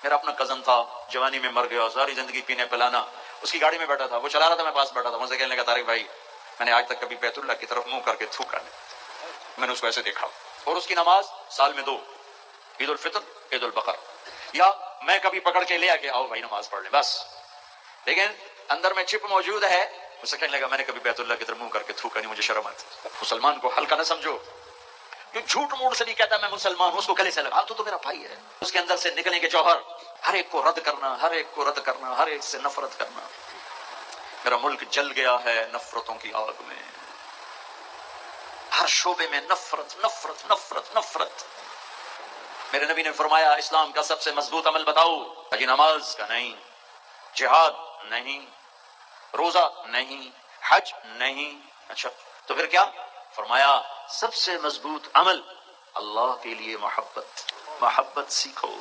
میرا اپنا کزن تھا، جوانی میں مر گیا، ساری زندگی پینے پلانا، اس کی گاڑی میں بیٹھا تھا، وہ چلا رہا تھا، میں پاس بیٹھا تھا، مجھ سے کہنے لگا طارق بھائی میں نے آج تک کبھی بیت اللہ کی طرف منہ کر کے تھوکا نہیں، میں نے اس کو ایسے دیکھا، اور اس کی نماز سال میں 2، عید الفطر عید البقر، یا میں کبھی پکڑ کے لے آ کے آؤ بھائی نماز پڑھ لیں بس، لیکن اندر میں چپ موجود ہے، مجھ سے کہنے لگا میں نے کبھی بیت اللہ کی طرف منہ کر کے تھوکا نہیں، مجھے شرم آتی۔ مسلمان کو ہلکا نہ سمجھو، جو جھوٹ موٹ سے نہیں کہتا میں مسلمان ہوں، اس کو گلے سے لگا تو میرا بھائی ہے، اس کے اندر سے نکلیں گے جوہر، ہر ایک کو رد کرنا، ہر ایک کو رد کرنا، ہر ایک سے نفرت کرنا۔ میرا ملک جل گیا ہے نفرتوں کی آگ میں، ہر شعبے میں نفرت نفرت نفرت نفرت۔ میرے نبی نے فرمایا اسلام کا سب سے مضبوط عمل بتاؤ، حج نماز کا نہیں، جہاد نہیں، روزہ نہیں، حج نہیں، اچھا تو پھر کیا؟ فرمایا سب سے مضبوط عمل اللہ کے لیے محبت، محبت سیکھو۔